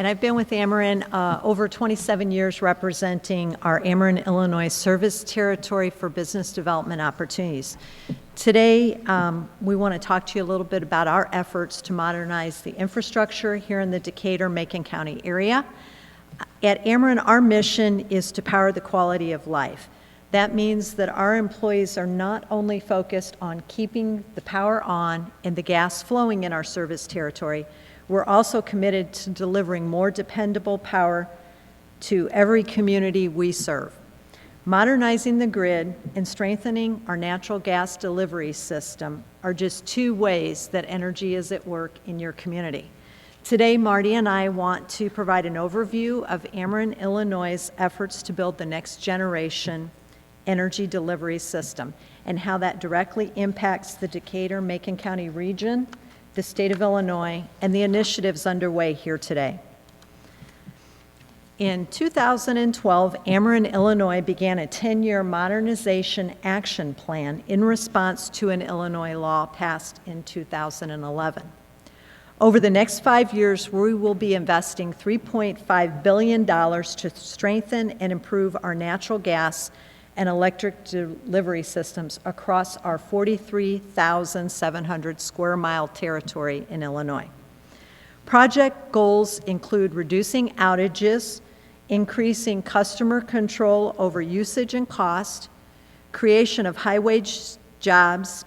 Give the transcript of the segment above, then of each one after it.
and I've been with Ameren over 27 years representing our Ameren, Illinois service territory for business development opportunities. Today, we want to talk to you a little bit about our efforts to modernize the infrastructure here in the Decatur, Macon County area. At Ameren, our mission is to power the quality of life. That means that our employees are not only focused on keeping the power on and the gas flowing in our service territory, we're also committed to delivering more dependable power to every community we serve. Modernizing the grid and strengthening our natural gas delivery system are just two ways that energy is at work in your community. Today, Marty and I want to provide an overview of Ameren, Illinois' efforts to build the next generation energy delivery system and how that directly impacts the Decatur, Macon County region, the state of Illinois, and the initiatives underway here today. In 2012, Ameren, Illinois began a 10-year modernization action plan in response to an Illinois law passed in 2011. Over the next 5 years, we will be investing $3.5 billion to strengthen and improve our natural gas and electric delivery systems across our 43,700 square mile territory in Illinois. Project goals include reducing outages, increasing customer control over usage and cost, creation of high-wage jobs,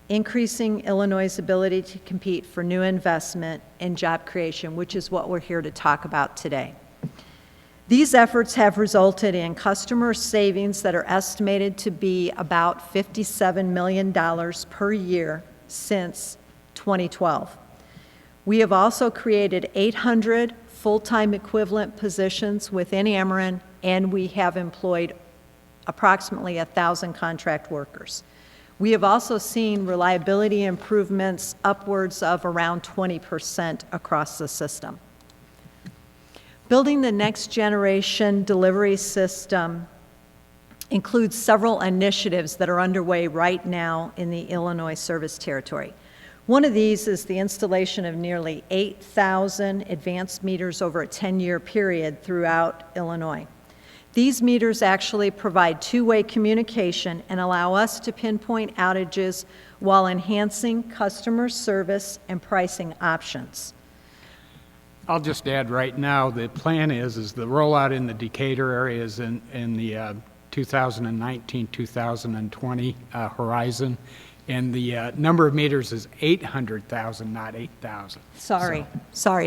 increasing Illinois' ability to compete for new investment and job creation, which is what we're here to talk about today. These efforts have resulted in customer savings that are estimated to be about $57 million per year since 2012. We have also created 800 full-time equivalent positions within Ameren, and we have employed approximately 1,000 contract workers. We have also seen reliability improvements upwards of around 20% across the system. Building the next generation delivery system includes several initiatives that are underway right now in the Illinois service territory. One of these is the installation of nearly 8,000 advanced meters over a 10-year period throughout Illinois. These meters actually provide two-way communication and allow us to pinpoint outages while enhancing customer service and pricing options. I'll just add right now, the plan is the rollout in the Decatur area is in the 2019-2020 horizon, and the number of meters is 800,000, not 8,000. Sorry.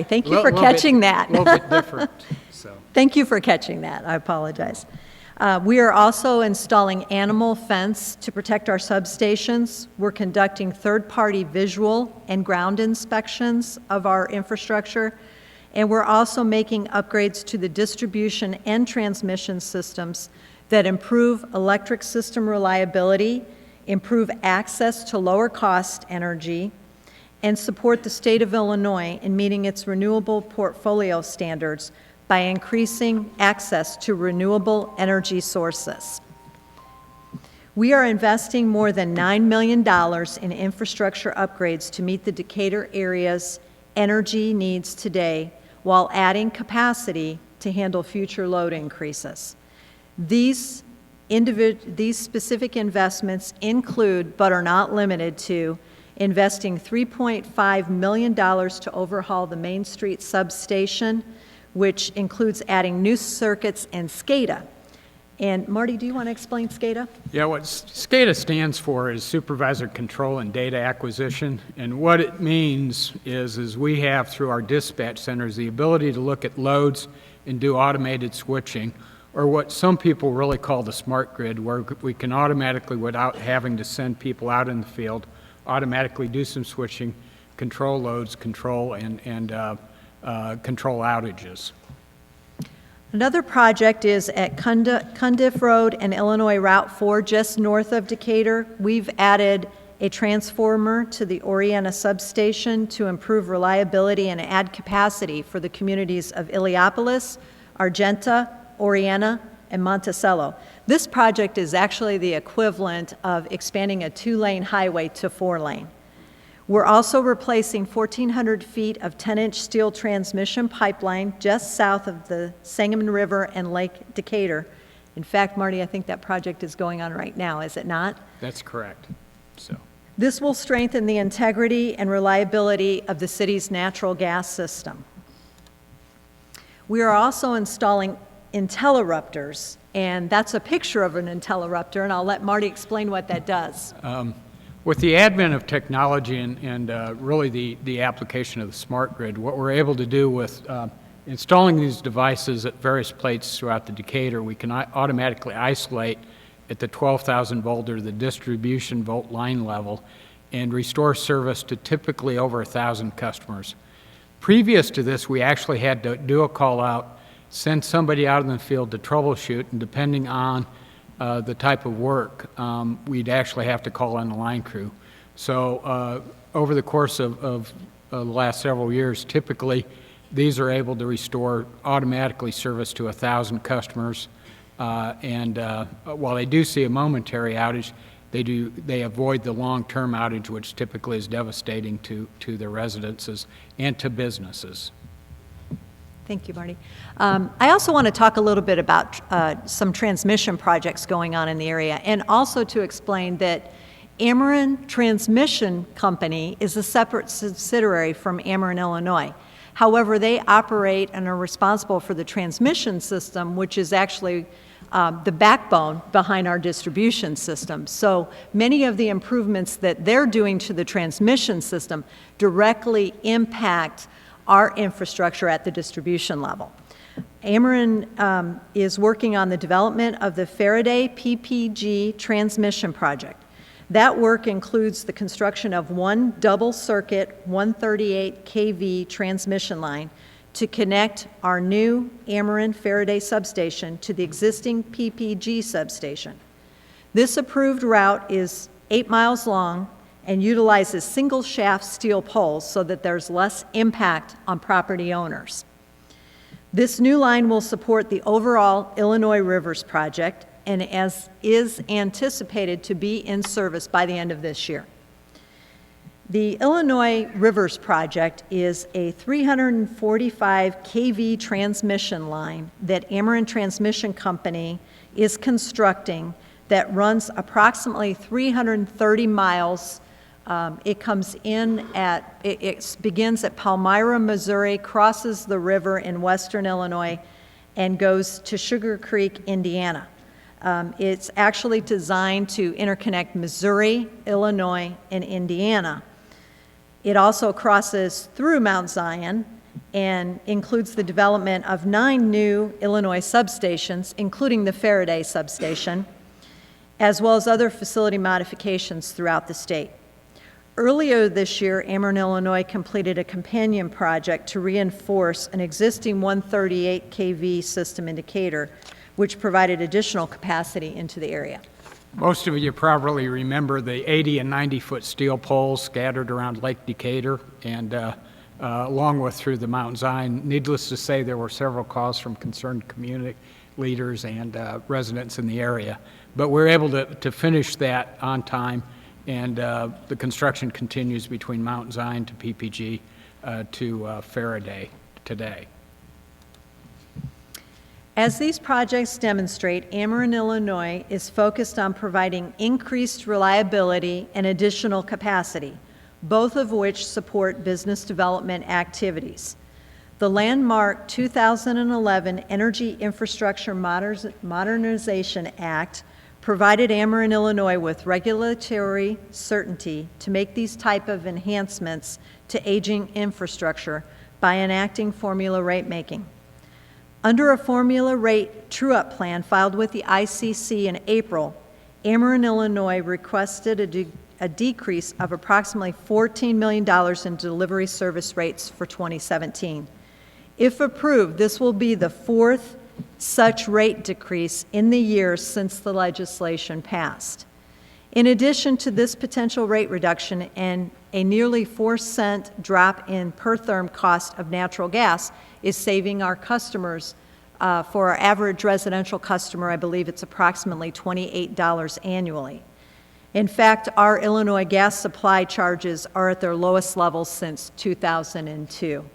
Thank you for catching that. A little bit different. So. Thank you for catching that. I apologize. We are also installing animal fence to protect our substations. We're conducting third-party visual and ground inspections of our infrastructure. And we're also making upgrades to the distribution and transmission systems that improve electric system reliability, improve access to lower cost energy, and support the state of Illinois in meeting its renewable portfolio standards by increasing access to renewable energy sources. We are investing more than $9 million in infrastructure upgrades to meet the Decatur area's energy needs today, while adding capacity to handle future load increases. These specific investments include, but are not limited to, investing $3.5 million to overhaul the Main Street substation, which includes adding new circuits and SCADA. And Marty, do you want to explain SCADA? Yeah, what SCADA stands for is Supervisor Control and Data Acquisition, and what it means is we have, through our dispatch centers, the ability to look at loads and do automated switching, or what some people really call the smart grid, where we can automatically, without having to send people out in the field, automatically do some switching, control loads, control control outages. Another project is at Cundiff Road and Illinois Route 4, just north of Decatur. We've added a transformer to the Oriana substation to improve reliability and add capacity for the communities of Illiopolis, Argenta, Oriana, and Monticello. This project is actually the equivalent of expanding a 2-lane highway to 4-lane. We're also replacing 1,400 feet of 10-inch steel transmission pipeline just south of the Sangamon River and Lake Decatur. In fact, Marty, I think that project is going on right now, is it not? That's correct. So, This will strengthen the integrity and reliability of the city's natural gas system. We are also installing interrupters, and that's a picture of an interrupter, and I'll let Marty explain what that does. with the advent of technology and really the application of the smart grid, what we're able to do with installing these devices at various places throughout the Decatur, we can automatically isolate at the 12,000 volt or the distribution volt line level and restore service to typically over 1,000 customers. Previous to this, we actually had to do a call out, send somebody out in the field to troubleshoot, and depending on the type of work, we'd actually have to call on the line crew. So over the course of the last several years, typically these are able to restore automatically service to 1,000 customers. While they do see a momentary outage, they avoid the long-term outage, which typically is devastating to their residences and to businesses. Thank you, Marty. I also want to talk a little bit about some transmission projects going on in the area, and also to explain that Ameren Transmission Company is a separate subsidiary from Ameren, Illinois. However, they operate and are responsible for the transmission system, which is actually the backbone behind our distribution system. So many of the improvements that they're doing to the transmission system directly impact our infrastructure at the distribution level. Ameren is working on the development of the Faraday PPG transmission project. That work includes the construction of one double-circuit 138 kV transmission line to connect our new Ameren Faraday substation to the existing PPG substation. This approved route is 8 miles long and utilizes single-shaft steel poles so that there's less impact on property owners. This new line will support the overall Illinois Rivers project and is anticipated to be in service by the end of this year. The Illinois Rivers project is a 345 kV transmission line that Ameren Transmission Company is constructing that runs approximately 330 miles. It begins at Palmyra, Missouri, crosses the river in western Illinois, and goes to Sugar Creek, Indiana. It's actually designed to interconnect Missouri, Illinois, and Indiana. It also crosses through Mount Zion and includes the development of 9 new Illinois substations, including the Faraday substation, as well as other facility modifications throughout the state. Earlier this year, Ameren, Illinois completed a companion project to reinforce an existing 138 kV system in Decatur, which provided additional capacity into the area. Most of you probably remember the 80 and 90-foot steel poles scattered around Lake Decatur and along with through the Mount Zion. Needless to say, there were several calls from concerned community leaders and residents in the area. But we're able to finish that on time, and the construction continues between Mount Zion to PPG to Faraday today. As these projects demonstrate, Ameren, Illinois is focused on providing increased reliability and additional capacity, both of which support business development activities. The landmark 2011 Energy Infrastructure Modernization Act provided Ameren, Illinois with regulatory certainty to make these type of enhancements to aging infrastructure by enacting formula rate making. Under a formula rate true-up plan filed with the ICC in April, Ameren, Illinois requested a decrease of approximately $14 million in delivery service rates for 2017. If approved, this will be the 4th such rate decrease in the years since the legislation passed. In addition to this potential rate reduction and a nearly 4-cent drop in per therm cost of natural gas is saving our customers. For our average residential customer, I believe it's approximately $28 annually. In fact, our Illinois gas supply charges are at their lowest levels since 2002.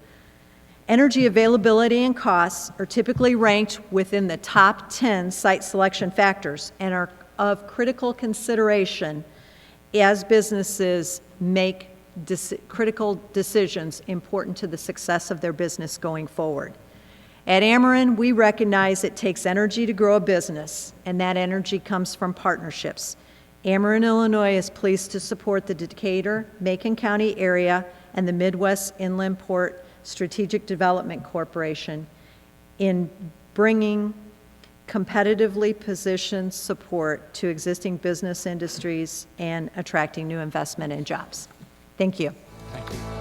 Energy availability and costs are typically ranked within the top 10 site selection factors and are of critical consideration as businesses make critical decisions important to the success of their business going forward. At Ameren, we recognize it takes energy to grow a business, and that energy comes from partnerships. Ameren, Illinois is pleased to support the Decatur, Macon County area, and the Midwest Inland Port Strategic Development Corporation in bringing competitively positioned support to existing business industries and attracting new investment and jobs. Thank you. Thank you.